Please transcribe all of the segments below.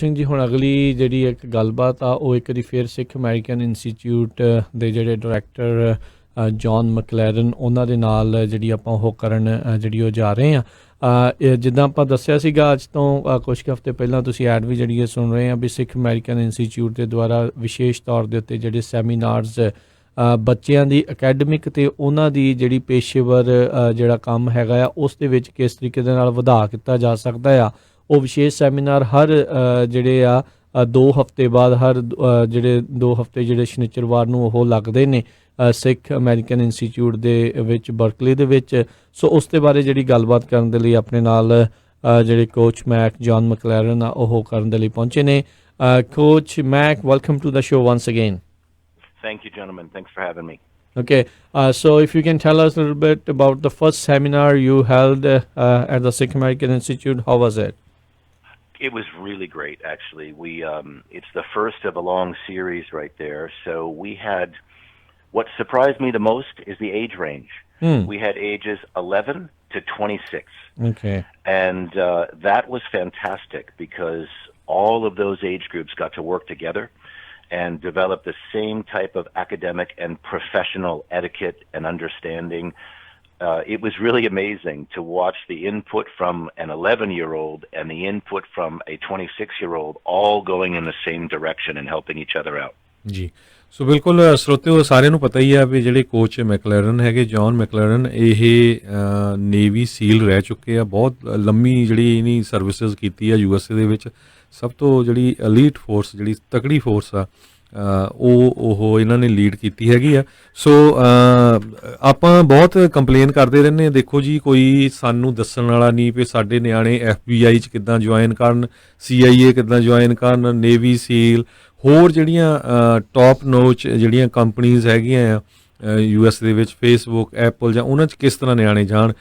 ਸਿੰਘ ਜੀ ਹੁਣ ਅਗਲੀ ਜਿਹੜੀ ਇੱਕ ਗੱਲਬਾਤ ਆ ਉਹ ਇੱਕ ਵਾਰੀ ਫਿਰ ਸਿੱਖ ਅਮਰੀਕਨ ਇੰਸਟੀਚਿਊਟ ਦੇ ਜਿਹੜੇ ਡਾਇਰੈਕਟਰ ਜੌਨ ਮੈਕਲੈਰਨ ਉਹਨਾਂ ਦੇ ਨਾਲ ਜਿਹੜੀ ਆਪਾਂ ਉਹ ਕਰਨ ਜਿਹੜੀ ਉਹ ਜਾ ਰਹੇ ਹਾਂ। ਜਿੱਦਾਂ ਆਪਾਂ ਦੱਸਿਆ ਸੀਗਾ ਅੱਜ ਤੋਂ ਕੁਝ ਕੁ ਹਫ਼ਤੇ ਪਹਿਲਾਂ ਤੁਸੀਂ ਐਡ ਵੀ ਜਿਹੜੀ ਸੁਣ ਰਹੇ ਆ ਵੀ ਸਿੱਖ ਅਮਰੀਕਨ ਇੰਸਟੀਚਿਊਟ ਦੇ ਦੁਆਰਾ ਵਿਸ਼ੇਸ਼ ਤੌਰ ਦੇ ਉੱਤੇ ਜਿਹੜੇ ਸੈਮੀਨਾਰਸ ਬੱਚਿਆਂ ਦੀ ਅਕੈਡਮਿਕ ਅਤੇ ਉਹਨਾਂ ਦੀ ਜਿਹੜੀ ਪੇਸ਼ੇਵਰ ਜਿਹੜਾ ਕੰਮ ਹੈਗਾ ਆ ਉਸ ਦੇ ਵਿੱਚ ਕਿਸ ਤਰੀਕੇ ਦੇ ਨਾਲ ਵਧਾ ਕੀਤਾ ਜਾ ਸਕਦਾ ਆ। ਉਹ ਵਿਸ਼ੇਸ਼ ਸੈਮੀਨਾਰ ਹਰ ਜਿਹੜੇ ਆ 2 ਹਫ਼ਤੇ ਬਾਅਦ ਹਰ ਜਿਹੜੇ 2 ਹਫ਼ਤੇ ਜਿਹੜੇ ਸ਼ਨੀਚਰਵਾਰ ਨੂੰ ਉਹ ਲੱਗਦੇ ਨੇ ਸਿੱਖ ਅਮਰੀਕਨ ਇੰਸਟੀਚਿਊਟ ਦੇ ਵਿੱਚ ਬਰਕਲੀ ਦੇ ਵਿੱਚ। ਸੋ ਉਸ ਦੇ ਬਾਰੇ ਜਿਹੜੀ ਗੱਲਬਾਤ ਕਰਨ ਦੇ ਲਈ ਆਪਣੇ ਨਾਲ ਜਿਹੜੇ ਕੋਚ ਮੈਕ ਜੌਨ ਮੈਕਲੈਰਨ ਆ ਉਹ ਕਰਨ ਦੇ ਲਈ ਪਹੁੰਚੇ ਨੇ। Coach Mac, welcome to the show once again. Thank you, gentlemen. Thanks for having me. Okay, so if you can tell us a little bit about the first seminar you held at the Sikh American Institute, how was it? It was really great, actually. It's the first of a long series right there. So we had, what surprised me the most is the age range. We had ages 11 to 26. Okay. And that was fantastic because all of those age groups got to work together and develop the same type of academic and professional etiquette and understanding. It was really amazing to watch the input from an 11-year-old and the input from a 26-year-old all going in the same direction and helping each other out. ਜੀ ਸੋ ਬਿਲਕੁਲ ਸਰੋਤਿਓ ਸਾਰਿਆਂ ਨੂੰ ਪਤਾ ਹੀ ਆ ਵੀ ਜਿਹੜੇ coach McLaren ਹੈਗੇ John McLaren ਇਹ navy ਸੀਲ ਰਹਿ ਚੁੱਕੇ ਆ। ਬਹੁਤ ਲੰਮੀ ਜਿਹੜੀ ਇਹਨੀ ਸਰਵਿਸਿਜ਼ ਕੀਤੀ ਆ USA ਦੇ ਵਿੱਚ। ਸਭ ਤੋਂ ਜਿਹੜੀ ਐਲੀਟ ਫੋਰਸ ਜਿਹੜੀ ਤਕੜੀ ਫੋਰਸ ਆ ਉਹ ਇਹਨਾਂ ਨੇ ਲੀਡ ਕੀਤੀ ਹੈਗੀ ਆ। ਸੋ ਆਪਾਂ ਬਹੁਤ ਕੰਪਲੇਨ ਕਰਦੇ ਰਹਿੰਦੇ ਹਾਂ। ਦੇਖੋ ਜੀ ਕੋਈ ਸਾਨੂੰ ਦੱਸਣ ਵਾਲਾ ਨਹੀਂ ਵੀ ਸਾਡੇ ਨਿਆਣੇ FBI 'ਚ ਕਿੱਦਾਂ ਜੁਆਇਨ ਕਰਨ, CIA ਕਿੱਦਾਂ ਜੁਆਇਨ ਕਰਨ, ਨੇਵੀ ਸੀਲ ਹੋਰ ਜਿਹੜੀਆਂ ਟੌਪ ਨੋਚ ਜਿਹੜੀਆਂ ਕੰਪਨੀਜ਼ ਹੈਗੀਆਂ ਆ US ਦੇ ਵਿੱਚ, ਫੇਸਬੁੱਕ, ਐਪਲ ਜਾਂ ਉਹਨਾਂ 'ਚ ਕਿਸ ਤਰ੍ਹਾਂ ਨਿਆਣੇ ਜਾਣ।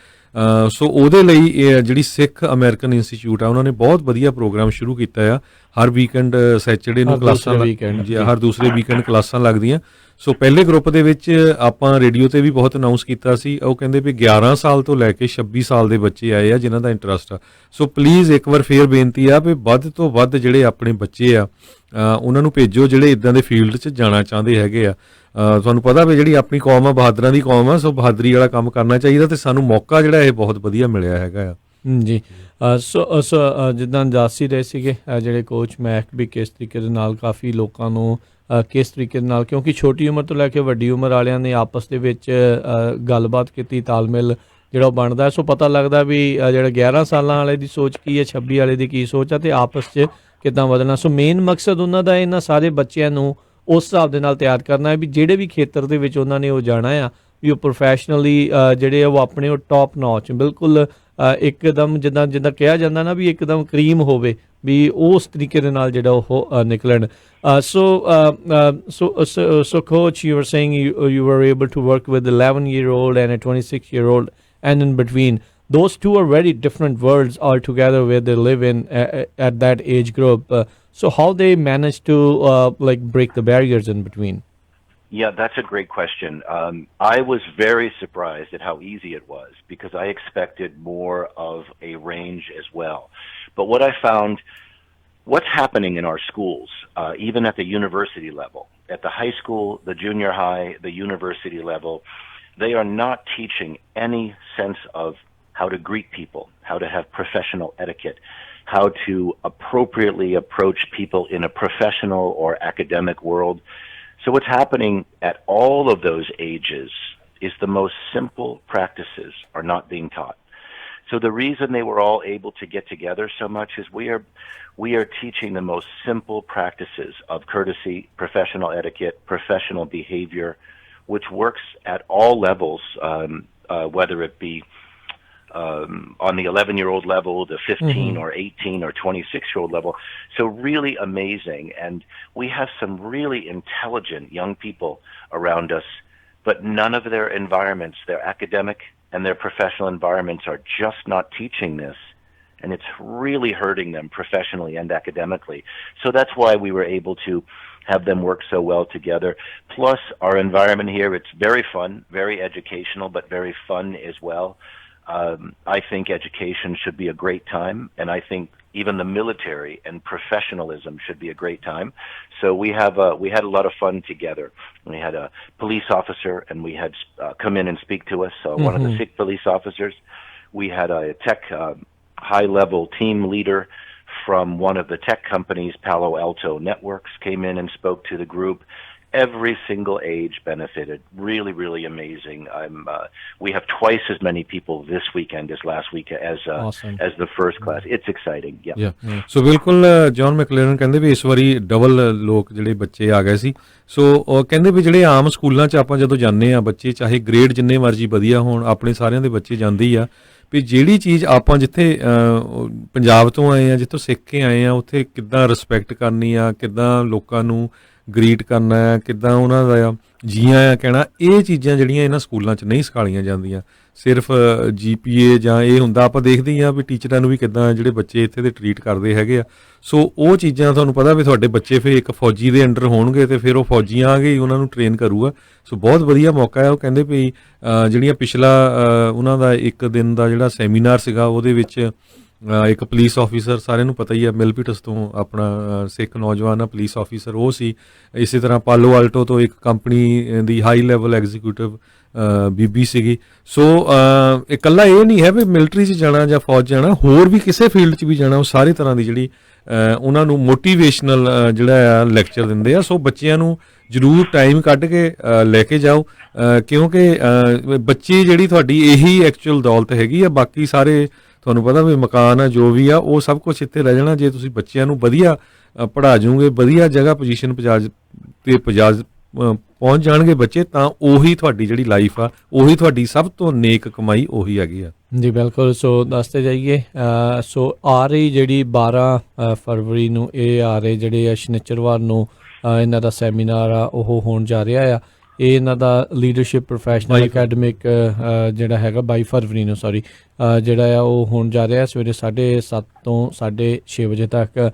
ਸੋ ਉਹਦੇ ਲਈ ਇਹ ਜਿਹੜੀ ਸਿੱਖ ਅਮਰੀਕਨ ਇੰਸਟੀਚਿਊਟ ਆ ਉਹਨਾਂ ਨੇ ਬਹੁਤ ਵਧੀਆ ਪ੍ਰੋਗਰਾਮ ਸ਼ੁਰੂ ਕੀਤਾ ਆ। ਹਰ ਵੀਕਐਂਡ ਸੈਚਰਡੇ ਨੂੰ ਕਲਾਸਾਂ ਜੀ ਹਰ ਦੂਸਰੇ ਵੀਕਐਂਡ ਕਲਾਸਾਂ ਲੱਗਦੀਆਂ। ਸੋ ਪਹਿਲੇ ਗਰੁੱਪ ਦੇ ਵਿੱਚ ਆਪਾਂ ਰੇਡੀਓ 'ਤੇ ਵੀ ਬਹੁਤ ਅਨਾਊਂਸ ਕੀਤਾ ਸੀ। ਉਹ ਕਹਿੰਦੇ ਵੀ 11 ਸਾਲ ਤੋਂ ਲੈ ਕੇ 26 ਸਾਲ ਦੇ ਬੱਚੇ ਆਏ ਆ ਜਿਨ੍ਹਾਂ ਦਾ ਇੰਟਰਸਟ ਆ। ਸੋ ਪਲੀਜ਼ ਇੱਕ ਵਾਰ ਫੇਰ ਬੇਨਤੀ ਆ ਵੀ ਵੱਧ ਤੋਂ ਵੱਧ ਜਿਹੜੇ ਆਪਣੇ ਬੱਚੇ ਆ ਉਹਨਾਂ ਨੂੰ ਭੇਜੋ ਜਿਹੜੇ ਇੱਦਾਂ ਦੇ ਫੀਲਡ 'ਚ ਜਾਣਾ ਚਾਹੁੰਦੇ ਹੈਗੇ ਆ। ਤੁਹਾਨੂੰ ਪਤਾ ਵੀ ਜਿਹੜੀ ਆਪਣੀ ਕੌਮ ਆ ਬਹਾਦਰਾਂ ਦੀ ਕੌਮ ਆ। ਸੋ ਬਹਾਦਰੀ ਵਾਲਾ ਕੰਮ ਕਰਨਾ ਚਾਹੀਦਾ ਅਤੇ ਸਾਨੂੰ ਮੌਕਾ ਜਿਹੜਾ ਇਹ ਬਹੁਤ ਵਧੀਆ ਮਿਲਿਆ ਹੈਗਾ ਆ। ਜੀ ਸੋ ਜਿੱਦਾਂ ਦੱਸ ਹੀ ਰਹੇ ਸੀਗੇ ਜਿਹੜੇ ਕੋਚ ਮੈਕ ਵੀ ਕਿਸ ਤਰੀਕੇ ਦੇ ਨਾਲ ਕਾਫੀ ਲੋਕਾਂ ਨੂੰ ਕਿਸ ਤਰੀਕੇ ਦੇ ਨਾਲ, ਕਿਉਂਕਿ ਛੋਟੀ ਉਮਰ ਤੋਂ ਲੈ ਕੇ ਵੱਡੀ ਉਮਰ ਵਾਲਿਆਂ ਨੇ ਆਪਸ ਦੇ ਵਿੱਚ ਗੱਲਬਾਤ ਕੀਤੀ, ਤਾਲਮੇਲ ਜਿਹੜਾ ਉਹ ਬਣਦਾ। ਸੋ ਪਤਾ ਲੱਗਦਾ ਵੀ ਜਿਹੜਾ 11 ਸਾਲਾਂ ਵਾਲੇ ਦੀ ਸੋਚ ਕੀ ਹੈ, 26 ਵਾਲੇ ਦੀ ਕੀ ਸੋਚ ਆ ਅਤੇ ਆਪਸ 'ਚ ਕਿੱਦਾਂ ਵਧਣਾ। ਸੋ ਮੇਨ ਮਕਸਦ ਉਹਨਾਂ ਦਾ ਇਹਨਾਂ ਸਾਰੇ ਬੱਚਿਆਂ ਨੂੰ ਉਸ ਹਿਸਾਬ ਦੇ ਨਾਲ ਤਿਆਰ ਕਰਨਾ ਹੈ ਵੀ ਜਿਹੜੇ ਵੀ ਖੇਤਰ ਦੇ ਵਿੱਚ ਉਹਨਾਂ ਨੇ ਉਹ ਜਾਣਾ ਆ ਵੀ ਉਹ ਪ੍ਰੋਫੈਸ਼ਨਲੀ ਜਿਹੜੇ ਉਹ ਆਪਣੇ ਉਹ ਟੌਪ ਨੌਚ ਬਿਲਕੁਲ ਇੱਕਦਮ ਜਿੱਦਾਂ ਕਿਹਾ ਜਾਂਦਾ ਨਾ ਵੀ ਇੱਕਦਮ ਕਰੀਮ ਹੋਵੇ ਵੀ ਉਸ ਤਰੀਕੇ ਦੇ ਨਾਲ ਜਿਹੜਾ ਉਹ ਨਿਕਲਣ। So coach, you were saying you were able to work with 11-year-old and a 26-year-old and in between. Those two are very different worlds altogether where they live in at that age group. So how they manage to break the barriers in between? Yeah, that's a great question. I was very surprised at how easy it was because I expected more of a range as well. But what I found, what's happening in our schools, even at the university level, at the high school, the junior high, the university level, they are not teaching any sense of how to greet people, how to have professional etiquette, how to appropriately approach people in a professional or academic world. So what's happening at all of those ages is the most simple practices are not being taught. So the reason they were all able to get together so much is we are teaching the most simple practices of courtesy, professional etiquette, professional behavior, which works at all levels, whether it be on the 11-year-old level, the 15 or 18 or 26-year-old level. So really amazing. And we have some really intelligent young people around us, but none of their environments, their academic and their professional environments are just not teaching this. And it's really hurting them professionally and academically. So that's why we were able to have them work so well together. Plus our environment here, it's very fun, very educational, but very fun as well. I think education should be a great time, and I think even the military and professionalism should be a great time. So we had a lot of fun together. We had a police officer, and we had come in and speak to us. So one of the Sikh police officers. We had a tech high-level team leader from one of the tech companies, Palo Alto Networks, came in and spoke to the group. Every single age benefited. Really, really amazing. We have twice as many people this weekend as last week Awesome. as the first class. It's exciting. Yeah. Yeah. ਸੋ ਬਿਲਕੁਲ John ਮੈਕਲੇਰਨ ਕਹਿੰਦੇ ਵੀ ਇਸ ਵਾਰੀ double ਲੋਕ ਜਿਹੜੇ ਬੱਚੇ ਆ ਗਏ ਸੀ। ਸੋ ਉਹ ਕਹਿੰਦੇ ਵੀ ਜਿਹੜੇ ਆਮ ਸਕੂਲਾਂ 'ਚ ਆਪਾਂ ਜਦੋਂ ਜਾਂਦੇ ਆ ਬੱਚੇ ਚਾਹੇ ਗ੍ਰੇਡ ਜਿੰਨੇ ਮਰਜ਼ੀ ਵਧੀਆ ਹੋਣ ਆਪਣੇ ਸਾਰਿਆਂ ਦੇ ਬੱਚੇ ਜਾਂਦੇ ਹੀ ਆ ਵੀ ਜਿਹੜੀ ਚੀਜ਼ ਆਪਾਂ ਜਿੱਥੇ ਪੰਜਾਬ ਤੋਂ ਆਏ ਆ ਜਿੱਥੋਂ ਸਿੱਖ ਕੇ ਆਏ ਆ ਉੱਥੇ ਕਿੱਦਾਂ ਰਿਸਪੈਕਟ ਕਰਨੀ ਆ ਕਿੱਦਾਂ ਲੋਕਾਂ ਨੂੰ ਗ੍ਰੀਟ ਕਰਨਾ ਹੈ ਕਿੱਦਾਂ ਉਹਨਾਂ ਦਾ ਜੀ ਆਇਆਂ ਕਹਿਣਾ ਇਹ ਚੀਜ਼ਾਂ ਜਿਹੜੀਆਂ ਇਹਨਾਂ ਸਕੂਲਾਂ 'ਚ ਨਹੀਂ ਸਿਖਾਈਆਂ ਜਾਂਦੀਆਂ ਸਿਰਫ GPA ਜਾਂ ਇਹ ਹੁੰਦਾ ਆਪਾਂ ਦੇਖਦੇ ਹੀ ਆ ਵੀ ਟੀਚਰਾਂ ਨੂੰ ਵੀ ਕਿੱਦਾਂ ਜਿਹੜੇ ਬੱਚੇ ਇੱਥੇ ਦੇ ਟਰੀਟ ਕਰਦੇ ਹੈਗੇ ਆ ਸੋ ਉਹ ਚੀਜ਼ਾਂ ਤੁਹਾਨੂੰ ਪਤਾ ਵੀ ਤੁਹਾਡੇ ਬੱਚੇ ਫਿਰ ਇੱਕ ਫੌਜੀ ਦੇ ਅੰਡਰ ਹੋਣਗੇ ਅਤੇ ਫਿਰ ਉਹ ਫੌਜੀਆਂ ਆ ਗਏ ਉਹਨਾਂ ਨੂੰ ਟ੍ਰੇਨ ਕਰੂਗਾ ਸੋ ਬਹੁਤ ਵਧੀਆ ਮੌਕਾ ਹੈ ਉਹ ਕਹਿੰਦੇ ਵੀ ਜਿਹੜੀਆਂ ਪਿਛਲਾ ਉਹਨਾਂ ਦਾ ਇੱਕ ਦਿਨ ਦਾ ਜਿਹੜਾ ਸੈਮੀਨਾਰ ਸੀਗਾ ਉਹਦੇ ਵਿੱਚ ਇੱਕ ਪੁਲਿਸ ਆਫੀਸਰ ਸਾਰਿਆਂ ਨੂੰ ਪਤਾ ਹੀ ਆ ਮਿਲਪੀਟਸ ਤੋਂ ਆਪਣਾ ਸਿੱਖ ਨੌਜਵਾਨ ਆ ਪੁਲਿਸ ਆਫੀਸਰ ਉਹ ਸੀ ਇਸੇ ਤਰ੍ਹਾਂ ਪਾਲੋ ਆਲਟੋ ਤੋਂ ਇੱਕ ਕੰਪਨੀ ਦੀ ਹਾਈ ਲੈਵਲ ਐਗਜ਼ੀਕਿਊਟਿਵ ਬੀਬੀ ਸੀਗੀ ਸੋ ਇਕੱਲਾ ਇਹ ਨਹੀਂ ਹੈ ਵੀ ਮਿਲਟਰੀ 'ਚ ਜਾਣਾ ਜਾਂ ਫੌਜ ਜਾਣਾ ਹੋਰ ਵੀ ਕਿਸੇ ਫੀਲਡ 'ਚ ਵੀ ਜਾਣਾ ਉਹ ਸਾਰੀ ਤਰ੍ਹਾਂ ਦੀ ਜਿਹੜੀ ਉਹਨਾਂ ਨੂੰ ਮੋਟੀਵੇਸ਼ਨਲ ਜਿਹੜਾ ਆ ਲੈਕਚਰ ਦਿੰਦੇ ਆ ਸੋ ਬੱਚਿਆਂ ਨੂੰ ਜ਼ਰੂਰ ਟਾਈਮ ਕੱਢ ਕੇ ਲੈ ਕੇ ਜਾਓ ਕਿਉਂਕਿ ਬੱਚੇ ਜਿਹੜੀ ਤੁਹਾਡੀ ਇਹੀ ਐਕਚੁਅਲ ਦੌਲਤ ਹੈਗੀ ਆ ਬਾਕੀ ਸਾਰੇ ਤੁਹਾਨੂੰ ਪਤਾ ਵੀ ਮਕਾਨ ਆ ਜੋ ਵੀ ਆ ਉਹ ਸਭ ਕੁਝ ਇੱਥੇ ਰਹਿ ਜਾਣਾ ਜੇ ਤੁਸੀਂ ਬੱਚਿਆਂ ਨੂੰ ਵਧੀਆ ਪੜ੍ਹਾ ਜੂਗੇ ਵਧੀਆ ਜਗ੍ਹਾ ਪੋਜੀਸ਼ਨ ਪਹੁੰਚ ਜਾਣਗੇ ਬੱਚੇ ਤਾਂ ਉਹੀ ਤੁਹਾਡੀ ਜਿਹੜੀ ਲਾਈਫ ਆ ਉਹੀ ਤੁਹਾਡੀ ਸਭ ਤੋਂ ਨੇਕ ਕਮਾਈ ਉਹੀ ਹੈਗੀ ਆ ਜੀ ਬਿਲਕੁਲ ਸੋ ਦੱਸਦੇ ਜਾਈਏ ਸੋ ਆ ਰਹੀ ਜਿਹੜੀ 12 ਫਰਵਰੀ ਨੂੰ ਇਹ ਆ ਰਹੇ ਜਿਹੜੇ ਸ਼ਨੀਚਰਵਾਰ ਨੂੰ ਇਹਨਾਂ ਦਾ ਸੈਮੀਨਾਰ ਆ ਉਹ ਹੋਣ ਜਾ ਰਿਹਾ ਆ ਇਹ ਇਹਨਾਂ ਦਾ ਲੀਡਰਸ਼ਿਪ ਪ੍ਰੋਫੈਸ਼ਨਲ ਅਕੈਡਮਿਕ ਜਿਹੜਾ ਹੈਗਾ 22 ਫਰਵਰੀ ਨੂੰ ਸੌਰੀ ਜਿਹੜਾ ਆ ਉਹ ਹੋਣ ਜਾ ਰਿਹਾ ਸਵੇਰੇ 7:30 ਤੋਂ 6:30 ਵਜੇ ਤੱਕ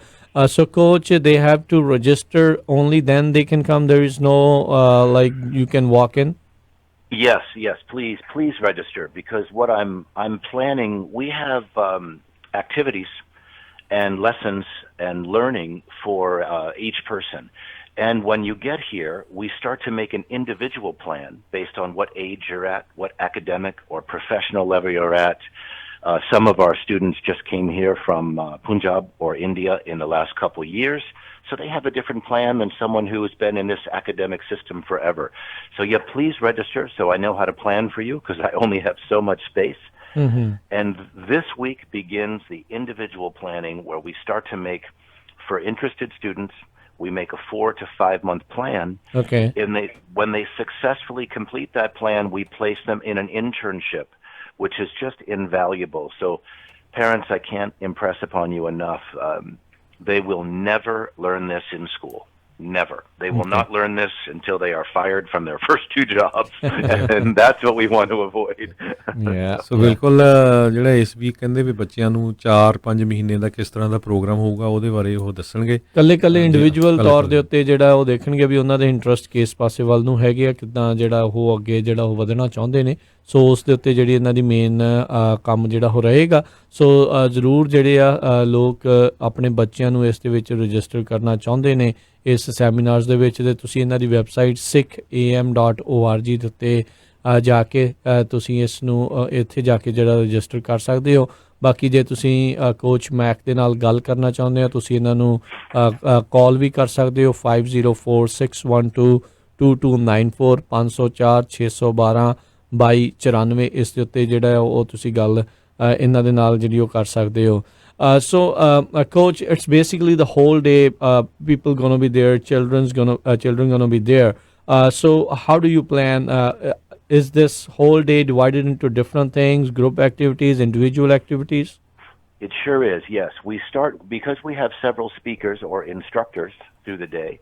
so coach they have to register only then they can come there is no like you can walk in Yes, please register because what I'm planning we have activities and lessons and learning for each person. And when you get here, we start to make an individual plan based on what age you're at, what academic or professional level you're at. Some of our students just came here from Punjab or India in the last couple of years, so they have a different plan than someone who has been in this academic system forever. So yeah, please register so I know how to plan for you because I only have so much space. Mm-hmm. And this week begins the individual planning where we start to make, for interested students, we make a 4 to 5 month plan. Okay. And when they successfully complete that plan, we place them in an internship, which is just invaluable. So parents, I can't impress upon you enough. They will never learn this in school. Never. They will not learn this until they are fired from their first 2 jobs. And that's what we want to avoid. Yeah. ਸੋ ਬਿਲਕੁਲ ਜਿਹੜਾ ਇਸ week ਕਹਿੰਦੇ ਵੀ ਬੱਚਿਆਂ ਨੂੰ 4-5 ਮਹੀਨੇ ਦਾ ਕਿਸ ਤਰ੍ਹਾਂ ਦਾ programme ਹੋਊਗਾ ਉਹਦੇ ਬਾਰੇ ਉਹ ਦੱਸਣਗੇ ਕੱਲੇ ਇੰਡੀਵਿਜੂਅਲ ਤੌਰ ਦੇ ਉੱਤੇ ਜਿਹੜਾ ਉਹ ਦੇਖਣਗੇ ਵੀ ਉਹਨਾਂ ਦੇ ਇੰਟਰਸਟ ਕਿਸ ਪਾਸੇ ਵੱਲ ਨੂੰ ਹੈਗੇ ਆ ਕਿੱਦਾਂ ਜਿਹੜਾ ਉਹ ਅੱਗੇ ਜਿਹੜਾ ਉਹ ਵਧਣਾ ਚਾਹੁੰਦੇ ਨੇ ਸੋ ਉਸ ਦੇ ਉੱਤੇ ਜਿਹੜੀ ਇਹਨਾਂ ਦੀ ਮੇਨ ਕੰਮ ਜਿਹੜਾ ਉਹ ਰਹੇਗਾ ਸੋ ਜ਼ਰੂਰ ਜਿਹੜੇ ਆ ਲੋਕ ਆਪਣੇ ਬੱਚਿਆਂ ਨੂੰ ਇਸ ਦੇ ਵਿੱਚ ਰਜਿਸਟਰ ਕਰਨਾ ਚਾਹੁੰਦੇ ਨੇ ਇਸ ਸੈਮੀਨਾਰਸ ਦੇ ਵਿੱਚ ਤੇ ਤੁਸੀਂ ਇਹਨਾਂ ਦੀ ਵੈਬਸਾਈਟ sikham.org ਦੇ ਉੱਤੇ ਜਾ ਕੇ ਤੁਸੀਂ ਇਸ ਨੂੰ ਇੱਥੇ ਜਾ ਕੇ ਜਿਹੜਾ ਰਜਿਸਟਰ ਕਰ ਸਕਦੇ ਹੋ ਬਾਕੀ ਜੇ ਤੁਸੀਂ ਕੋਚ ਮੈਕ ਦੇ ਨਾਲ ਗੱਲ ਕਰਨਾ ਚਾਹੁੰਦੇ ਹੋ ਤੁਸੀਂ ਇਹਨਾਂ ਨੂੰ ਕਾਲ ਵੀ ਕਰ ਸਕਦੇ ਹੋ 5046122294 504-612-2294 ਇਸ ਦੇ ਉੱਤੇ ਜਿਹੜਾ ਉਹ ਤੁਸੀਂ ਗੱਲ ਇਹਨਾਂ ਦੇ ਨਾਲ ਜਿਹੜੀ ਉਹ ਕਰ ਸਕਦੇ ਹੋ So coach it's basically the whole day people going to be there children going to be there so how do you plan is this whole day divided into different things group activities individual activities It sure is, yes. We start because we have several speakers or instructors through the day.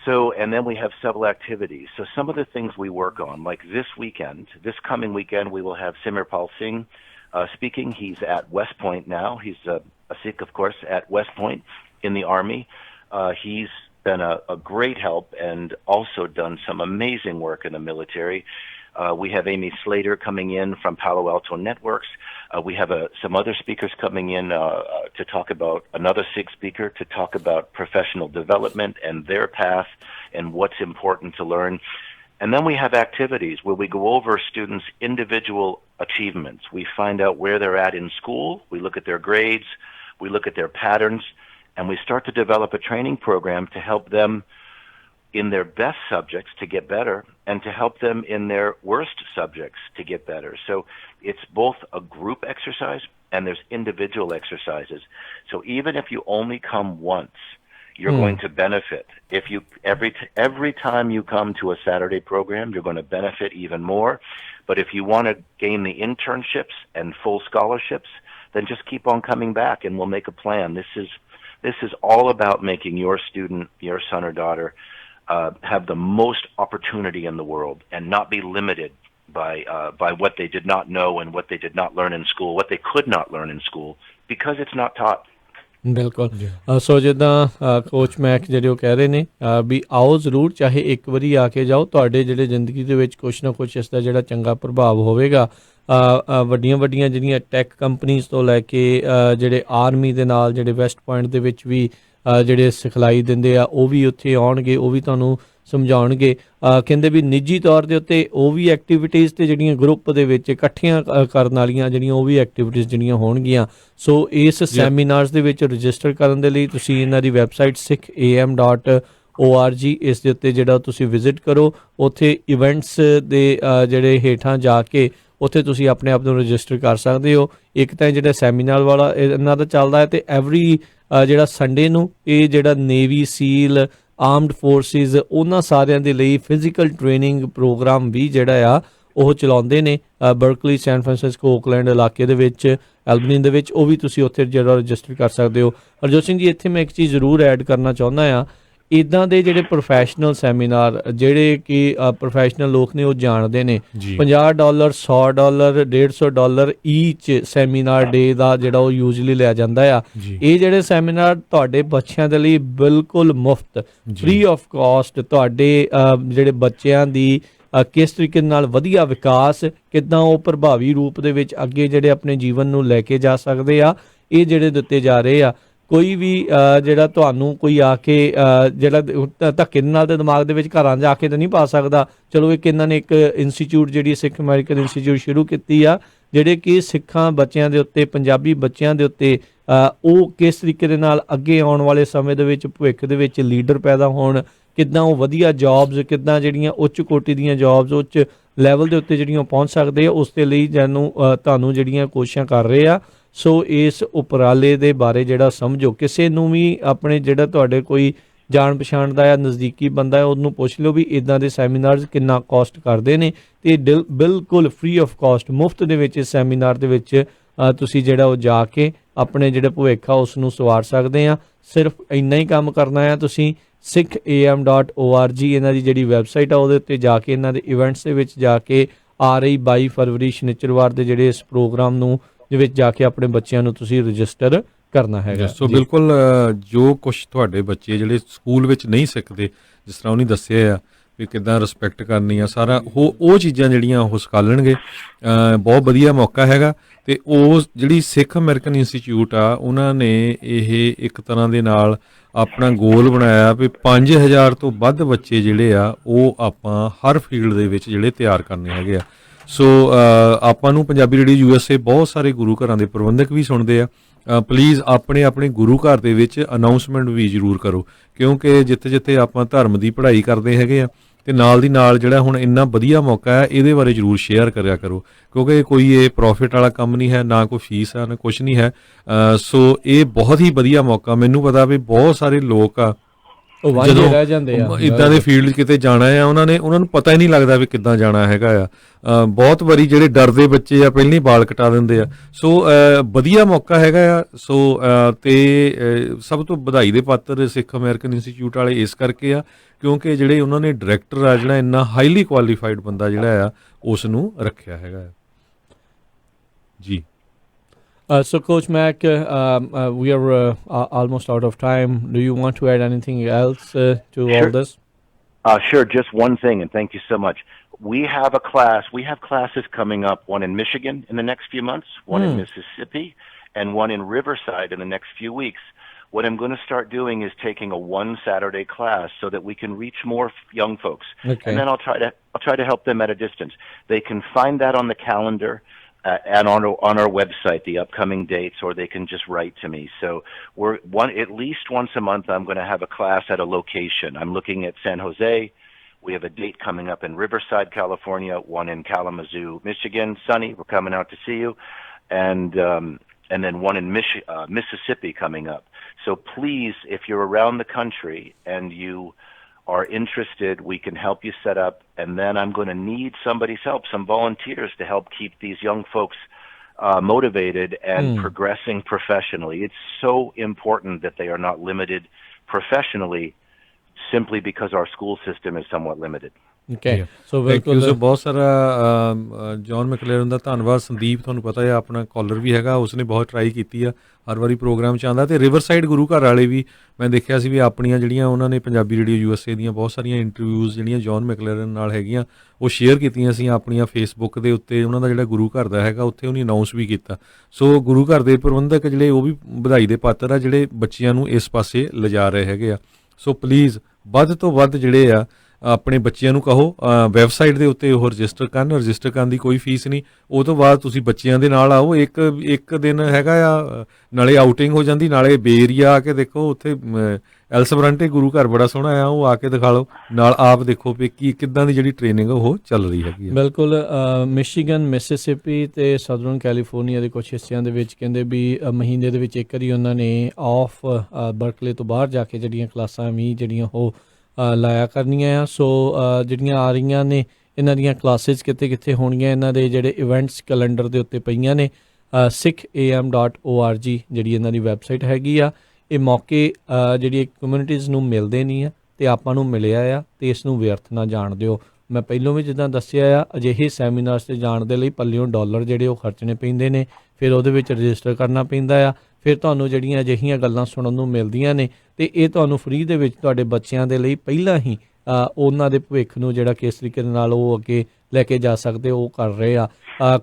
So, and then we have several activities. So some of the things we work on, like this coming weekend, we will have Simirpal Singh speaking. He's at West Point now. He's a Sikh, of course, at West Point in the Army. He's been a great help and also done some amazing work in the military. We have Amy Slater coming in from Palo Alto Networks. We have some other speakers coming in to talk about, another SIG speaker to talk about professional development and their path and what's important to learn. And then we have activities where we go over students' individual achievements. We find out where they're at in school. We look at their grades. We look at their patterns. And we start to develop a training program to help them in their best subjects to get better and to help them in their worst subjects to get better. So it's both a group exercise and there's individual exercises. So even if you only come once, you're going to benefit. If you every time you come to a Saturday program, you're going to benefit even more. But if you want to gain the internships and full scholarships, then just keep on coming back and we'll make a plan. This is all about making your student, your son or daughter, have the most opportunity in the world and not be limited by what they did not know and what they did not learn in school, what they could not learn in school, because it's not taught. ਬਿਲਕੁਲ ਸੋ ਜਿੱਦਾਂ coach ਮੈਕ ਜਿਹੜੇ ਉਹ ਕਹਿ ਰਹੇ ਨੇ ਵੀ ਆਓ ਜ਼ਰੂਰ, ਚਾਹੇ ਇੱਕ ਵਾਰੀ ਆ ਕੇ ਜਾਓ, ਤੁਹਾਡੇ ਜਿਹੜੇ ਜ਼ਿੰਦਗੀ ਦੇ ਵਿੱਚ ਕੁਛ ਨਾ ਕੁਛ ਇਸ ਦਾ ਜਿਹੜਾ ਚੰਗਾ ਪ੍ਰਭਾਵ ਹੋਵੇਗਾ। ਵੱਡੀਆਂ ਵੱਡੀਆਂ ਜਿਹੜੀਆਂ ਟੈਕ ਕੰਪਨੀਜ਼ ਤੋਂ ਲੈ ਕੇ ਜਿਹੜੇ ਆਰਮੀ ਦੇ ਨਾਲ ਜਿਹੜੇ ਵੈਸਟ ਪੁਆਇੰਟ ਦੇ ਵਿੱਚ ਵੀ ਜਿਹੜੇ ਸਿਖਲਾਈ ਦਿੰਦੇ ਆ ਉਹ ਵੀ ਉੱਥੇ ਆਉਣਗੇ, ਉਹ ਵੀ ਤੁਹਾਨੂੰ ਸਮਝਾਉਣਗੇ। ਕਹਿੰਦੇ ਵੀ ਨਿੱਜੀ ਤੌਰ ਦੇ ਉੱਤੇ ਉਹ ਵੀ ਐਕਟੀਵਿਟੀਜ਼ ਅਤੇ ਜਿਹੜੀਆਂ ਗਰੁੱਪ ਦੇ ਵਿੱਚ ਇਕੱਠੀਆਂ ਕਰਨ ਵਾਲੀਆਂ ਜਿਹੜੀਆਂ ਉਹ ਵੀ ਐਕਟੀਵਿਟੀਜ਼ ਜਿਹੜੀਆਂ ਹੋਣਗੀਆਂ। ਸੋ ਇਸ ਸੈਮੀਨਾਰਸ ਦੇ ਵਿੱਚ ਰਜਿਸਟਰ ਕਰਨ ਦੇ ਲਈ ਤੁਸੀਂ ਇਹਨਾਂ ਦੀ ਵੈਬਸਾਈਟ sikh.am.org ਇਸ ਦੇ ਉੱਤੇ ਜਿਹੜਾ ਤੁਸੀਂ ਵਿਜ਼ਿਟ ਕਰੋ। ਉੱਥੇ ਇਵੈਂਟਸ ਦੇ ਜਿਹੜੇ ਹੇਠਾਂ ਜਾ ਕੇ ਉੱਥੇ ਤੁਸੀਂ ਆਪਣੇ ਆਪ ਨੂੰ ਰਜਿਸਟਰ ਕਰ ਸਕਦੇ ਹੋ। ਇੱਕ ਤਾਂ ਜਿਹੜਾ ਸੈਮੀਨਾਰ ਵਾਲਾ ਇਹਨਾਂ ਦਾ ਚੱਲਦਾ ਹੈ ਅਤੇ ਐਵਰੀ ਜਿਹੜਾ ਸੰਡੇ ਨੂੰ ਇਹ ਜਿਹੜਾ ਨੇਵੀ ਸੀਲ ਆਰਮਡ ਫੋਰਸਿਸ ਉਹਨਾਂ ਸਾਰਿਆਂ ਦੇ ਲਈ ਫਿਜ਼ੀਕਲ ਟ੍ਰੇਨਿੰਗ ਪ੍ਰੋਗਰਾਮ ਵੀ ਜਿਹੜਾ ਆ ਉਹ ਚਲਾਉਂਦੇ ਨੇ ਬਰਕਲੀ, ਸੈਨ ਫਰਾਂਸਿਸਕੋ, ਓਕਲੈਂਡ ਇਲਾਕੇ ਦੇ ਵਿੱਚ, ਐਲਬਨੀ ਦੇ ਵਿੱਚ। ਉਹ ਵੀ ਤੁਸੀਂ ਉੱਥੇ ਜਿਹੜਾ ਰਜਿਸਟਰ ਕਰ ਸਕਦੇ ਹੋ। ਹਰਜੋਤ ਸਿੰਘ ਜੀ, ਇੱਥੇ ਮੈਂ ਇੱਕ ਚੀਜ਼ ਜ਼ਰੂਰ ਐਡ ਕਰਨਾ ਚਾਹੁੰਦਾ ਹਾਂ। ਇੱਦਾਂ ਦੇ ਜਿਹੜੇ ਪ੍ਰੋਫੈਸ਼ਨਲ ਸੈਮੀਨਾਰ ਜਿਹੜੇ ਕਿ ਪ੍ਰੋਫੈਸ਼ਨਲ ਲੋਕ ਨੇ ਉਹ ਜਾਣਦੇ ਨੇ, $50, $100, $150 ਈਚ ਸੈਮੀਨਾਰ ਡੇ ਦਾ ਜਿਹੜਾ ਉਹ ਯੂਜਲੀ ਲਿਆ ਜਾਂਦਾ ਆ। ਇਹ ਜਿਹੜੇ ਸੈਮੀਨਾਰ ਤੁਹਾਡੇ ਬੱਚਿਆਂ ਦੇ ਲਈ ਬਿਲਕੁਲ ਮੁਫਤ, ਫ੍ਰੀ ਆਫ ਕਾਸਟ, ਤੁਹਾਡੇ ਜਿਹੜੇ ਬੱਚਿਆਂ ਦੀ ਕਿਸ ਤਰੀਕੇ ਨਾਲ ਵਧੀਆ ਵਿਕਾਸ, ਕਿੱਦਾਂ ਉਹ ਪ੍ਰਭਾਵੀ ਰੂਪ ਦੇ ਵਿੱਚ ਅੱਗੇ ਜਿਹੜੇ ਆਪਣੇ ਜੀਵਨ ਨੂੰ ਲੈ ਕੇ ਜਾ ਸਕਦੇ ਆ, ਇਹ ਜਿਹੜੇ ਦਿੱਤੇ ਜਾ ਰਹੇ ਆ। ਕੋਈ ਵੀ ਜਿਹੜਾ ਤੁਹਾਨੂੰ ਕੋਈ ਆ ਕੇ ਜਿਹੜਾ ਧੱਕੇ ਨਾਲ ਦੇ ਦਿਮਾਗ ਦੇ ਵਿੱਚ ਘਰਾਂ ਜਾ ਕੇ ਤਾਂ ਨਹੀਂ ਪਾ ਸਕਦਾ। ਚਲੋ ਇੱਕ ਇਹਨਾਂ ਨੇ ਇੱਕ ਇੰਸਟੀਚਿਊਟ ਜਿਹੜੀ ਸਿੱਖ ਅਮਰੀਕਨ ਇੰਸਟੀਚਿਊਟ ਸ਼ੁਰੂ ਕੀਤੀ ਆ, ਜਿਹੜੇ ਕਿ ਸਿੱਖਾਂ ਬੱਚਿਆਂ ਦੇ ਉੱਤੇ, ਪੰਜਾਬੀ ਬੱਚਿਆਂ ਦੇ ਉੱਤੇ ਉਹ ਕਿਸ ਤਰੀਕੇ ਦੇ ਨਾਲ ਅੱਗੇ ਆਉਣ ਵਾਲੇ ਸਮੇਂ ਦੇ ਵਿੱਚ ਭਵਿੱਖ ਦੇ ਵਿੱਚ ਲੀਡਰ ਪੈਦਾ ਹੋਣ, ਕਿੱਦਾਂ ਉਹ ਵਧੀਆ ਜੋਬਸ, ਕਿੱਦਾਂ ਜਿਹੜੀਆਂ ਉੱਚ ਕੋਟੀ ਦੀਆਂ ਜੋਬਸ, ਉੱਚ ਲੈਵਲ ਦੇ ਉੱਤੇ ਜਿਹੜੀਆਂ ਪਹੁੰਚ ਸਕਦੇ ਆ, ਉਸ ਦੇ ਲਈ ਤੁਹਾਨੂੰ ਜਿਹੜੀਆਂ ਕੋਸ਼ਿਸ਼ਾਂ ਕਰ ਰਹੇ ਆ। ਸੋ ਇਸ ਉਪਰਾਲੇ ਦੇ ਬਾਰੇ ਜਿਹੜਾ ਸਮਝੋ, ਕਿਸੇ ਨੂੰ ਵੀ ਆਪਣੇ ਜਿਹੜਾ ਤੁਹਾਡੇ ਕੋਈ ਜਾਣ ਪਛਾਣ ਦਾ ਜਾਂ ਨਜ਼ਦੀਕੀ ਬੰਦਾ ਹੈ ਉਹਨੂੰ ਪੁੱਛ ਲਿਓ ਵੀ ਇੱਦਾਂ ਦੇ ਸੈਮੀਨਾਰਸ ਕਿੰਨਾ ਕਾਸਟ ਕਰਦੇ ਨੇ, ਅਤੇ ਬਿਲਕੁਲ ਫ੍ਰੀ ਆਫ ਕਾਸਟ ਮੁਫਤ ਦੇ ਵਿੱਚ ਇਸ ਸੈਮੀਨਾਰ ਦੇ ਵਿੱਚ ਤੁਸੀਂ ਜਿਹੜਾ ਉਹ ਜਾ ਕੇ ਆਪਣੇ ਜਿਹੜੇ ਭਵਿੱਖ ਆ ਉਸ ਨੂੰ ਸਵਾਰ ਸਕਦੇ ਆ। ਸਿਰਫ ਇੰਨਾ ਹੀ ਕੰਮ ਕਰਨਾ ਆ ਤੁਸੀਂ sikh.am.org ਇਹਨਾਂ ਦੀ ਜਿਹੜੀ ਵੈਬਸਾਈਟ ਆ ਉਹਦੇ ਉੱਤੇ ਜਾ ਕੇ ਇਹਨਾਂ ਦੇ ਇਵੈਂਟਸ ਦੇ ਵਿੱਚ ਜਾ ਕੇ ਆ ਰਹੀ 22 ਫਰਵਰੀ ਸ਼ਨੀਚਰਵਾਰ ਦੇ ਜਿਹੜੇ ਇਸ ਪ੍ਰੋਗਰਾਮ ਨੂੰ ਦੇ ਵਿੱਚ ਜਾ ਕੇ ਆਪਣੇ ਬੱਚਿਆਂ ਨੂੰ ਤੁਸੀਂ ਰਜਿਸਟਰ ਕਰਨਾ ਹੈਗਾ। ਸੋ ਬਿਲਕੁਲ ਜੋ ਕੁਛ ਤੁਹਾਡੇ ਬੱਚੇ ਜਿਹੜੇ ਸਕੂਲ ਵਿੱਚ ਨਹੀਂ ਸਿੱਖਦੇ, ਜਿਸ ਤਰ੍ਹਾਂ ਉਹਨੇ ਦੱਸਿਆ ਆ ਵੀ ਕਿੱਦਾਂ ਰਿਸਪੈਕਟ ਕਰਨੀ ਆ, ਸਾਰਾ ਉਹ ਚੀਜ਼ਾਂ ਜਿਹੜੀਆਂ ਉਹ ਸਿਖਾਲਣਗੇ। ਬਹੁਤ ਵਧੀਆ ਮੌਕਾ ਹੈਗਾ। ਅਤੇ ਉਹ ਜਿਹੜੀ ਸਿੱਖ ਅਮਰੀਕਨ ਇੰਸਟੀਚਿਊਟ ਆ ਉਹਨਾਂ ਨੇ ਇਹ ਇੱਕ ਤਰ੍ਹਾਂ ਦੇ ਨਾਲ ਆਪਣਾ ਗੋਲ ਬਣਾਇਆ ਵੀ 5000 ਤੋਂ ਵੱਧ ਬੱਚੇ ਜਿਹੜੇ ਆ ਉਹ ਆਪਾਂ ਹਰ ਫੀਲਡ ਦੇ ਵਿੱਚ ਜਿਹੜੇ ਤਿਆਰ ਕਰਨੇ ਹੈਗੇ ਆ। ਸੋ ਆਪਾਂ ਨੂੰ ਪੰਜਾਬੀ ਰੇਡੀਓ USA ਬਹੁਤ ਸਾਰੇ ਗੁਰੂ ਘਰਾਂ ਦੇ ਪ੍ਰਬੰਧਕ ਵੀ ਸੁਣਦੇ ਆ। ਪਲੀਜ਼ ਆਪਣੇ ਗੁਰੂ ਘਰ ਦੇ ਵਿੱਚ ਅਨਾਊਂਸਮੈਂਟ ਵੀ ਜ਼ਰੂਰ ਕਰੋ, ਕਿਉਂਕਿ ਜਿੱਥੇ ਜਿੱਥੇ ਆਪਾਂ ਧਰਮ ਦੀ ਪੜ੍ਹਾਈ ਕਰਦੇ ਹੈਗੇ ਆ ਅਤੇ ਨਾਲ ਦੀ ਨਾਲ ਜਿਹੜਾ ਹੁਣ ਇੰਨਾ ਵਧੀਆ ਮੌਕਾ ਹੈ ਇਹਦੇ ਬਾਰੇ ਜ਼ਰੂਰ ਸ਼ੇਅਰ ਕਰਿਆ ਕਰੋ, ਕਿਉਂਕਿ ਕੋਈ ਇਹ ਪ੍ਰੋਫਿਟ ਵਾਲਾ ਕੰਮ ਨਹੀਂ ਹੈ, ਨਾ ਕੋਈ ਫੀਸ ਹੈ, ਨਾ ਕੁਛ ਨਹੀਂ ਹੈ। ਸੋ ਇਹ ਬਹੁਤ ਹੀ ਵਧੀਆ ਮੌਕਾ। ਮੈਨੂੰ ਪਤਾ ਵੀ ਬਹੁਤ ਸਾਰੇ ਲੋਕ ਆ ਜਦੋਂ ਇੱਦਾਂ ਦੇ ਫੀਲਡ ਕਿਤੇ ਜਾਣਾ ਆ ਉਹਨਾਂ ਨੂੰ ਪਤਾ ਹੀ ਨਹੀਂ ਲੱਗਦਾ ਵੀ ਕਿੱਦਾਂ ਜਾਣਾ ਹੈਗਾ ਆ। ਬਹੁਤ ਵਾਰੀ ਜਿਹੜੇ ਡਰਦੇ ਬੱਚੇ ਆ ਪਹਿਲਾਂ ਹੀ ਬਾਲ ਕਟਾ ਦਿੰਦੇ ਆ। ਸੋ ਵਧੀਆ ਮੌਕਾ ਹੈਗਾ ਆ। ਸੋ ਅਤੇ ਸਭ ਤੋਂ ਵਧਾਈ ਦੇ ਪਾਤਰ ਸਿੱਖ ਅਮਰੀਕਨ ਇੰਸਟੀਚਿਊਟ ਵਾਲੇ ਇਸ ਕਰਕੇ ਆ ਕਿਉਂਕਿ ਜਿਹੜੇ ਉਹਨਾਂ ਨੇ ਡਾਇਰੈਕਟਰ ਆ ਜਿਹੜਾ ਇੰਨਾ ਹਾਈਲੀ ਕੁਆਲੀਫਾਈਡ ਬੰਦਾ ਜਿਹੜਾ ਆ ਉਸ ਨੂੰ ਰੱਖਿਆ ਹੈਗਾ ਜੀ। So Coach Mac, we are almost out of time. Do you want to add anything else to all this? Sure, just one thing, and thank you so much. we have classes coming up, one in Michigan in the next few months, one in Mississippi, and one in Riverside in the next few weeks. What I'm going to start doing is taking a one Saturday class so that we can reach more young folks. Okay. And then I'll try to help them at a distance. They can find that on the calendar and on our website, the upcoming dates, or they can just write to me. So at least once a month I'm going to have a class at a location. I'm looking at San Jose. We have a date coming up in Riverside, California, one in Kalamazoo, Michigan. Sunny, we're coming out to see you. And then one in Mississippi coming up. So please, if you're around the country and you are interested, we can help you set up. And then I'm going to need somebody's help, some volunteers to help keep these young folks motivated and progressing professionally. It's so important that they are not limited professionally simply because our school system is somewhat limited. Okay. So thank you ਬਿਲਕੁਲ ਸੋ ਬਹੁਤ ਸਾਰਾ John ਮੈਕਲੇਰਨ ਦਾ ਧੰਨਵਾਦ। ਸੰਦੀਪ ਤੁਹਾਨੂੰ ਪਤਾ ਹੈ ਆਪਣਾ collar ਵੀ ਹੈਗਾ, ਉਸਨੇ ਬਹੁਤ ਟਰਾਈ ਕੀਤੀ ਆ, ਹਰ ਵਾਰੀ ਪ੍ਰੋਗਰਾਮ 'ਚ ਆਉਂਦਾ। ਅਤੇ ਰਿਵਰਸਾਈਡ ਗੁਰੂ ਘਰ ਵਾਲੇ ਵੀ ਮੈਂ ਦੇਖਿਆ ਸੀ ਵੀ ਆਪਣੀਆਂ ਜਿਹੜੀਆਂ ਉਹਨਾਂ ਨੇ ਪੰਜਾਬੀ ਰੇਡੀਓ USA ਦੀਆਂ ਬਹੁਤ ਸਾਰੀਆਂ ਇੰਟਰਵਿਊਜ਼ ਜਿਹੜੀਆਂ ਜੌਨ ਮੈਕਲੇਰਨ ਨਾਲ ਹੈਗੀਆਂ ਉਹ ਸ਼ੇਅਰ ਕੀਤੀਆਂ ਸੀ ਆਪਣੀਆਂ ਫੇਸਬੁੱਕ ਦੇ ਉੱਤੇ। ਉਹਨਾਂ ਦਾ ਜਿਹੜਾ ਗੁਰੂ ਘਰ ਦਾ ਹੈਗਾ ਉੱਥੇ ਉਹਨੇ ਅਨਾਊਂਸ ਵੀ ਕੀਤਾ। ਸੋ ਗੁਰੂ ਘਰ ਦੇ ਪ੍ਰਬੰਧਕ ਜਿਹੜੇ ਉਹ ਵੀ ਵਧਾਈ ਦੇ ਪਾਤਰ ਆ ਜਿਹੜੇ ਬੱਚਿਆਂ ਨੂੰ ਇਸ ਪਾਸੇ ਲਿਜਾ ਰਹੇ ਹੈਗੇ ਆ। ਸੋ ਪਲੀਜ਼ ਵੱਧ ਤੋਂ ਵੱਧ ਜਿਹੜੇ ਆ ਆਪਣੇ ਬੱਚਿਆਂ ਨੂੰ ਕਹੋ ਵੈਬਸਾਈਟ ਦੇ ਉੱਤੇ ਉਹ ਰਜਿਸਟਰ ਕਰਨ ਦੀ ਕੋਈ ਫੀਸ ਨਹੀਂ। ਉਹ ਤੋਂ ਬਾਅਦ ਤੁਸੀਂ ਬੱਚਿਆਂ ਦੇ ਨਾਲ ਆਓ, ਇੱਕ ਦਿਨ ਹੈਗਾ ਆ, ਨਾਲੇ ਆਊਟਿੰਗ ਹੋ ਜਾਂਦੀ, ਨਾਲੇ ਬੇਰੀਆ ਆ ਕੇ ਦੇਖੋ ਉੱਥੇ ਐਲਸਬਰੰਟੇ ਗੁਰੂ ਘਰ ਬੜਾ ਸੋਹਣਾ ਆ, ਉਹ ਆ ਕੇ ਦਿਖਾ ਲਓ, ਨਾਲ ਆਪ ਦੇਖੋ ਵੀ ਕਿੱਦਾਂ ਦੀ ਜਿਹੜੀ ਟ੍ਰੇਨਿੰਗ ਉਹ ਚੱਲ ਰਹੀ ਹੈਗੀ ਆ। ਬਿਲਕੁਲ ਮਿਸ਼ੀਗਨ, ਮਿਸਿਸਿਪੀ ਤੇ ਸਾਊਦਰਨ ਕੈਲੀਫੋਰਨੀਆ ਦੇ ਕੁਝ ਹਿੱਸਿਆਂ ਦੇ ਵਿੱਚ ਕਹਿੰਦੇ ਵੀ ਮਹੀਨੇ ਦੇ ਵਿੱਚ ਇੱਕ ਵਾਰੀ ਉਹਨਾਂ ਨੇ ਆਫ ਬਰਕਲੇ ਤੋਂ ਬਾਹਰ ਜਾ ਕੇ ਜਿਹੜੀਆਂ ਕਲਾਸਾਂ ਵੀ ਜਿਹੜੀਆਂ ਉਹ ਲਾਇਆ ਕਰਨੀਆਂ ਆ। ਸੋ ਜਿਹੜੀਆਂ ਆ ਰਹੀਆਂ ਨੇ ਇਹਨਾਂ ਦੀਆਂ ਕਲਾਸਿਸ ਕਿੱਥੇ ਹੋਣਗੀਆਂ, ਇਹਨਾਂ ਦੇ ਜਿਹੜੇ ਇਵੈਂਟਸ ਕੈਲੰਡਰ ਦੇ ਉੱਤੇ ਪਈਆਂ ਨੇ। sikham.org ਜਿਹੜੀ ਇਹਨਾਂ ਦੀ ਵੈਬਸਾਈਟ ਹੈਗੀ ਆ। ਇਹ ਮੌਕੇ ਜਿਹੜੀ ਕਮਿਊਨਿਟੀਜ਼ ਨੂੰ ਮਿਲਦੇ ਨਹੀਂ ਆ ਅਤੇ ਆਪਾਂ ਨੂੰ ਮਿਲਿਆ ਆ, ਅਤੇ ਇਸ ਨੂੰ ਵਿਅਰਥ ਨਾ ਜਾਣ ਦਿਓ। ਮੈਂ ਪਹਿਲੋਂ ਵੀ ਜਿੱਦਾਂ ਦੱਸਿਆ ਆ, ਅਜਿਹੇ ਸੈਮੀਨਾਰਸ 'ਤੇ ਜਾਣ ਦੇ ਲਈ ਪੱਲਿਓਂ ਡਾਲਰ ਜਿਹੜੇ ਉਹ ਖਰਚਣੇ ਪੈਂਦੇ ਨੇ, ਫਿਰ ਉਹਦੇ ਵਿੱਚ ਰਜਿਸਟਰ ਕਰਨਾ ਪੈਂਦਾ ਆ, ਫਿਰ ਤੁਹਾਨੂੰ ਜਿਹੜੀਆਂ ਅਜਿਹੀਆਂ ਗੱਲਾਂ ਸੁਣਨ ਨੂੰ ਮਿਲਦੀਆਂ ਨੇ, ਅਤੇ ਇਹ ਤੁਹਾਨੂੰ ਫ੍ਰੀ ਦੇ ਵਿੱਚ ਤੁਹਾਡੇ ਬੱਚਿਆਂ ਦੇ ਲਈ ਪਹਿਲਾਂ ਹੀ ਉਹਨਾਂ ਦੇ ਭਵਿੱਖ ਨੂੰ ਜਿਹੜਾ ਕਿਸ ਤਰੀਕੇ ਦੇ ਨਾਲ ਉਹ ਅੱਗੇ ਲੈ ਕੇ ਜਾ ਸਕਦੇ ਉਹ ਕਰ ਰਹੇ ਆ।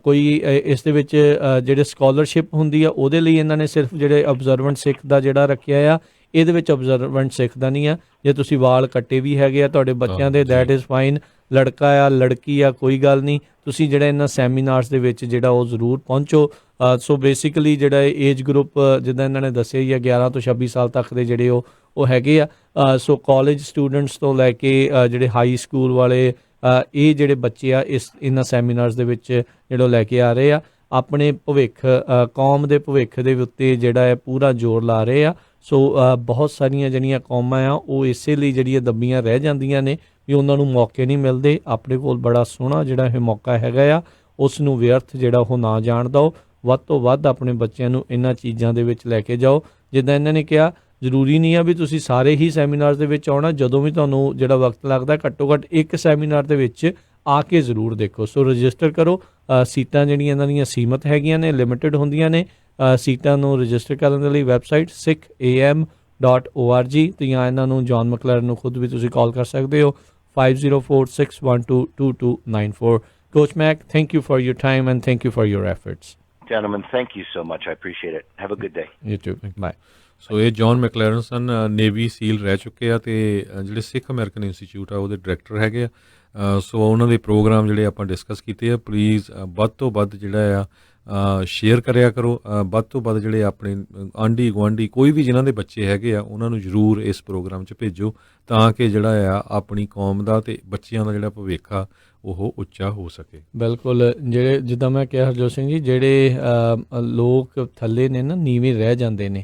ਕੋਈ ਇਸ ਦੇ ਵਿੱਚ ਜਿਹੜੇ ਸਕਾਲਰਸ਼ਿਪ ਹੁੰਦੀ ਆ ਉਹਦੇ ਲਈ ਇਹਨਾਂ ਨੇ ਸਿਰਫ ਜਿਹੜੇ ਅਬਜ਼ਰਵੈਂਟ ਸਿੱਖ ਦਾ ਜਿਹੜਾ ਰੱਖਿਆ ਆ, ਇਹਦੇ ਵਿੱਚ ਅਬਜ਼ਰਵੈਂਟ ਸਿੱਖ ਦਾ ਨਹੀਂ ਆ। ਜੇ ਤੁਸੀਂ ਵਾਲ ਕੱਟੇ ਵੀ ਹੈਗੇ ਆ ਤੁਹਾਡੇ ਬੱਚਿਆਂ ਦੇ, ਦੈਟ ਇਜ਼ ਫਾਈਨ। ਲੜਕਾ ਆ ਲੜਕੀ ਆ ਕੋਈ ਗੱਲ ਨਹੀਂ, ਤੁਸੀਂ ਜਿਹੜਾ ਇਹਨਾਂ ਸੈਮੀਨਾਰਸ ਦੇ ਵਿੱਚ ਜਿਹੜਾ ਉਹ ਜ਼ਰੂਰ ਪਹੁੰਚੋ। ਸੋ ਬੇਸਿਕਲੀ ਜਿਹੜਾ ਏਜ ਗਰੁੱਪ ਜਿੱਦਾਂ ਇਹਨਾਂ ਨੇ ਦੱਸਿਆ ਹੀ ਆ 11 ਤੋਂ 26 ਸਾਲ ਤੱਕ ਦੇ ਜਿਹੜੇ ਉਹ ਹੈਗੇ ਆ। ਸੋ ਕਾਲਜ ਸਟੂਡੈਂਟਸ ਤੋਂ ਲੈ ਕੇ ਜਿਹੜੇ ਹਾਈ ਸਕੂਲ ਵਾਲੇ ਇਹ ਜਿਹੜੇ ਬੱਚੇ ਆ ਇਹਨਾਂ ਸੈਮੀਨਾਰਸ ਦੇ ਵਿੱਚ ਜਿਹੜੇ ਲੈ ਕੇ ਆ ਰਹੇ ਆ, ਆਪਣੇ ਭਵਿੱਖ ਕੌਮ ਦੇ ਭਵਿੱਖ ਦੇ ਉੱਤੇ ਜਿਹੜਾ ਹੈ ਪੂਰਾ ਜ਼ੋਰ ਲਾ ਰਹੇ ਆ। ਸੋ ਬਹੁਤ ਸਾਰੀਆਂ ਜਿਹੜੀਆਂ ਕੌਮਾਂ ਆ ਉਹ ਇਸੇ ਲਈ ਜਿਹੜੀਆਂ ਦੱਬੀਆਂ ਰਹਿ ਜਾਂਦੀਆਂ ਨੇ ਵੀ ਉਹਨਾਂ ਨੂੰ ਮੌਕੇ ਨਹੀਂ ਮਿਲਦੇ। ਆਪਣੇ ਕੋਲ ਬੜਾ ਸੋਹਣਾ ਜਿਹੜਾ ਇਹ ਮੌਕਾ ਹੈਗਾ ਆ, ਉਸ ਨੂੰ ਵਿਅਰਥ ਜਿਹੜਾ ਉਹ ਨਾ ਜਾਣ ਦਿਓ। ਵੱਧ ਤੋਂ ਵੱਧ ਆਪਣੇ ਬੱਚਿਆਂ ਨੂੰ ਇਹਨਾਂ ਚੀਜ਼ਾਂ ਦੇ ਵਿੱਚ ਲੈ ਕੇ ਜਾਓ। ਜਿੱਦਾਂ ਇਹਨਾਂ ਨੇ ਕਿਹਾ, ਜ਼ਰੂਰੀ ਨਹੀਂ ਆ ਵੀ ਤੁਸੀਂ ਸਾਰੇ ਹੀ ਸੈਮੀਨਾਰਸ ਦੇ ਵਿੱਚ ਆਉਣਾ। ਜਦੋਂ ਵੀ ਤੁਹਾਨੂੰ ਜਿਹੜਾ ਵਕਤ ਲੱਗਦਾ ਘੱਟੋ ਘੱਟ ਇੱਕ ਸੈਮੀਨਾਰ ਦੇ ਵਿੱਚ ਆ ਕੇ ਜ਼ਰੂਰ ਦੇਖੋ। ਸੋ ਰਜਿਸਟਰ ਕਰੋ। ਸੀਟਾਂ ਜਿਹੜੀਆਂ ਇਹਨਾਂ ਦੀਆਂ ਸੀਮਤ ਹੈਗੀਆਂ ਨੇ, ਲਿਮਿਟਡ ਹੁੰਦੀਆਂ ਨੇ। ਸੀਟਾਂ ਨੂੰ ਰਜਿਸਟਰ ਕਰਨ ਦੇ ਲਈ ਵੈਬਸਾਈਟ sikham.org ਤੇ ਜਾਂ ਇਹਨਾਂ ਨੂੰ ਜੌਨ ਮੈਕਲੇਰਨ ਨੂੰ ਖੁਦ ਵੀ ਤੁਸੀਂ ਕਾਲ ਕਰ ਸਕਦੇ ਹੋ 5046122294। Coach Mac, thank you for your time and thank you for your efforts. Gentlemen, thank you so much. I appreciate it. Have a good day. You too. Bye. ਸੋ ਇਹ ਜੌਨ ਮੈਕਲੇਰਨ ਸਨ, ਨੇਵੀ ਸੀਲ ਰਹਿ ਚੁੱਕੇ ਆ, ਅਤੇ ਜਿਹੜੇ ਸਿੱਖ ਅਮਰੀਕਨ ਇੰਸਟੀਚਿਊਟ ਆ ਉਹਦੇ director ਹੈਗੇ ਆ। ਸੋ ਉਹਨਾਂ ਦੇ ਪ੍ਰੋਗਰਾਮ ਜਿਹੜੇ ਆਪਾਂ ਡਿਸਕਸ ਕੀਤੇ ਆ, ਪਲੀਜ਼ ਵੱਧ ਤੋਂ ਵੱਧ ਜਿਹੜਾ ਆ ਸ਼ੇਅਰ ਕਰਿਆ ਕਰੋ। ਵੱਧ ਤੋਂ ਵੱਧ ਜਿਹੜੇ ਆਪਣੇ ਆਂਢੀ ਗੁਆਂਢੀ ਕੋਈ ਵੀ ਜਿਨ੍ਹਾਂ ਦੇ ਬੱਚੇ ਹੈਗੇ ਆ ਉਹਨਾਂ ਨੂੰ ਜ਼ਰੂਰ ਇਸ ਪ੍ਰੋਗਰਾਮ 'ਚ ਭੇਜੋ, ਤਾਂ ਕਿ ਜਿਹੜਾ ਆ ਆਪਣੀ ਕੌਮ ਦਾ ਅਤੇ ਬੱਚਿਆਂ ਦਾ ਜਿਹੜਾ ਭਵਿੱਖ ਆ ਉਹ ਉੱਚਾ ਹੋ ਸਕੇ। ਬਿਲਕੁਲ। ਜਿਹੜੇ ਜਿੱਦਾਂ ਮੈਂ ਕਿਹਾ ਹਰਜੋਤ ਸਿੰਘ ਜੀ, ਜਿਹੜੇ ਲੋਕ ਥੱਲੇ ਨੇ ਨਾ ਨੀਵੇਂ ਰਹਿ ਜਾਂਦੇ ਨੇ,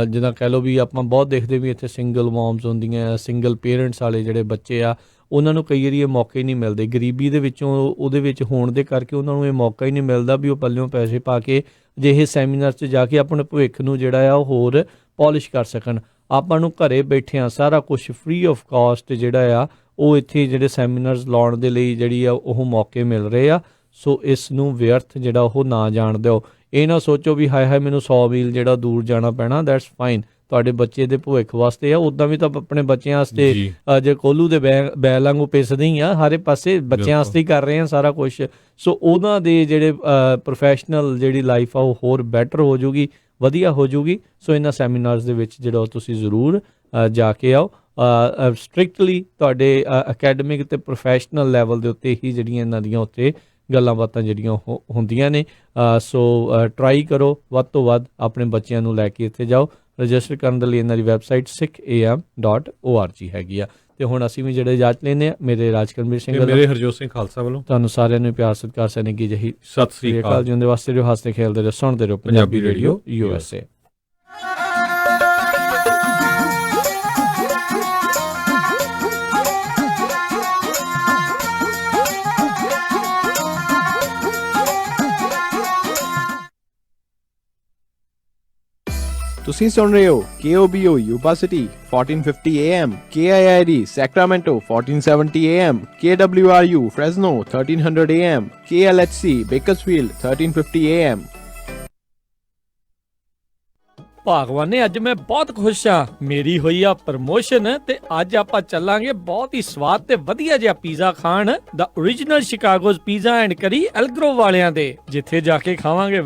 ਜਿੱਦਾਂ ਕਹਿ ਲਓ ਵੀ ਆਪਾਂ ਬਹੁਤ ਦੇਖਦੇ ਵੀ ਇੱਥੇ ਸਿੰਗਲ ਮੌਮਸ ਹੁੰਦੀਆਂ, ਸਿੰਗਲ ਪੇਰੈਂਟਸ ਵਾਲੇ ਜਿਹੜੇ ਬੱਚੇ ਆ, ਉਹਨਾਂ ਨੂੰ ਕਈ ਵਾਰੀ ਇਹ ਮੌਕੇ ਨਹੀਂ ਮਿਲਦੇ। ਗਰੀਬੀ ਦੇ ਵਿੱਚੋਂ ਉਹਦੇ ਵਿੱਚ ਹੋਣ ਦੇ ਕਰਕੇ ਉਹਨਾਂ ਨੂੰ ਇਹ ਮੌਕਾ ਹੀ ਨਹੀਂ ਮਿਲਦਾ ਵੀ ਉਹ ਪੱਲਿਓਂ ਪੈਸੇ ਪਾ ਕੇ ਅਜਿਹੇ ਸੈਮੀਨਾਰ 'ਚ ਜਾ ਕੇ ਆਪਣੇ ਭਵਿੱਖ ਨੂੰ ਜਿਹੜਾ ਆ ਉਹ ਹੋਰ ਪੋਲਿਸ਼ ਕਰ ਸਕਣ। ਆਪਾਂ ਨੂੰ ਘਰੇ ਬੈਠਿਆਂ ਸਾਰਾ ਕੁਛ ਫ੍ਰੀ ਆਫ ਕਾਸਟ ਜਿਹੜਾ ਆ ਉਹ ਇੱਥੇ ਜਿਹੜੇ ਸੈਮੀਨਾਰਸ ਲਾਉਣ ਦੇ ਲਈ ਜਿਹੜੀ ਆ ਉਹ ਮੌਕੇ ਮਿਲ ਰਹੇ ਆ। ਸੋ ਇਸ ਨੂੰ ਵਿਅਰਥ ਜਿਹੜਾ ਉਹ ਨਾ ਜਾਣ ਦਿਓ। ਇਹ ਨਾ ਸੋਚੋ ਵੀ ਹਾਏ ਮੈਨੂੰ 100 ਮੀਲ ਜਿਹੜਾ ਦੂਰ ਜਾਣਾ ਪੈਣਾ। That's fine. ਤੁਹਾਡੇ ਬੱਚੇ ਦੇ ਭਵਿੱਖ ਵਾਸਤੇ ਆ, ਉਦਾਂ ਵੀ ਤਾਂ ਆਪਣੇ ਬੱਚਿਆਂ ਵਾਸਤੇ ਜੀ। ਜੇ ਕੋਲੂ ਦੇ ਬੈਲ ਵਾਂਗੂ ਪਿਸਦੇ ਹੀ ਆ, ਹਰੇ ਪਾਸੇ ਬੱਚਿਆਂ ਵਾਸਤੇ ਹੀ ਕਰ ਰਹੇ ਆ ਸਾਰਾ ਕੁਝ। ਸੋ ਉਹਨਾਂ ਦੇ ਜਿਹੜੇ ਪ੍ਰੋਫੈਸ਼ਨਲ ਜਿਹੜੀ ਲਾਈਫ ਆ ਉਹ ਹੋਰ ਬੈਟਰ ਹੋ ਜਾਊਗੀ, ਵਧੀਆ ਹੋ ਜਾਊਗੀ। ਸੋ ਇਹਨਾਂ ਸੈਮੀਨਾਰਸ ਦੇ ਵਿੱਚ ਜਿਹੜਾ ਉਹ ਤੁਸੀਂ ਜ਼ਰੂਰ ਜਾ ਕੇ ਆਓ। ਸਟ੍ਰਿਕਟਲੀ ਤੁਹਾਡੇ ਅਕੈਡਮਿਕ ਤੇ ਪ੍ਰੋਫੈਸ਼ਨਲ ਲੈਵਲ ਦੇ ਉੱਤੇ ਹੀ ਜਿਹੜੀਆਂ ਇਹਨਾਂ ਦੀਆਂ ਉੱਤੇ ਗੱਲਾਂ ਬਾਤਾਂ ਜਿਹੜੀਆਂ ਉਹ ਹੁੰਦੀਆਂ ਨੇ। ਸੋ ਟਰਾਈ ਕਰੋ ਵੱਧ ਤੋਂ ਵੱਧ ਆਪਣੇ ਬੱਚਿਆਂ ਨੂੰ ਲੈ ਕੇ ਇੱਥੇ ਜਾਓ। ਰਜਿਸਟਰ ਕਰਨ ਦੇ ਲਈ ਇਹਨਾਂ ਦੀ ਵੈਬਸਾਈਟ sikh.am.org ਹੈਗੀ ਆ। ਤੇ ਹੁਣ ਅਸੀਂ ਵੀ ਜਿਹੜੇ ਇਜਾਜ਼ਤ ਲੈਂਦੇ ਹਾਂ, ਮੇਰੇ ਰਾਜਕਰਮਵੀਰ ਸਿੰਘ ਤੇ ਮੇਰੇ ਹਰਜੋਤ ਸਿੰਘ ਖਾਲਸਾ ਵੱਲੋਂ ਤੁਹਾਨੂੰ ਸਾਰਿਆਂ ਨੂੰ ਪਿਆਰ ਸਤਿਕਾਰ ਸੈਨਿਕੀ ਜਿਹੀ ਸਤਿ ਸ੍ਰੀ ਅਕਾਲ। ਜਿਉਂਦੇ ਵਾਸਤੇ ਰਹੋ, ਹੱਸਦੇ ਖੇਲਦੇ ਰਹੋ, ਸੁਣਦੇ ਰਹੋ ਪੰਜਾਬੀ ਰੇਡੀਓ USA। ਤੁਸੀਂ ਸੁਣ ਰਹੇ ਹੋ KOBO Yuba City 1450 AM, KIID Sacramento 1470 AM, KWRU Fresno 1300 AM, KLHC Bakersfield 1350 AM। ਭਗਵਾਨ ਨੇ ਅੱਜ ਮੈਂ ਬਹੁਤ ਖੁਸ਼ ਆ, ਮੇਰੀ ਹੋਈ ਆ ਪ੍ਰਮੋਸ਼ਨ ਤੇ ਅੱਜ ਆਪਾਂ ਚੱਲਾਂਗੇ ਬਹੁਤ ਹੀ ਸਵਾਦ ਤੇ ਵਧੀਆ ਜਿਹਾ ਪੀਜ਼ਾ ਖਾਣ, ਦਾ ਓਰੀਜਨਲ ਸ਼ਿਕਾਗੋਜ਼ ਪੀਜ਼ਾ ਐਂਡ ਕਰੀ ਐਲਗਰੋ ਵਾਲਿਆਂ ਦੇ, ਜਿੱਥੇ ਜਾ ਕੇ ਖਾਵਾਂਗੇ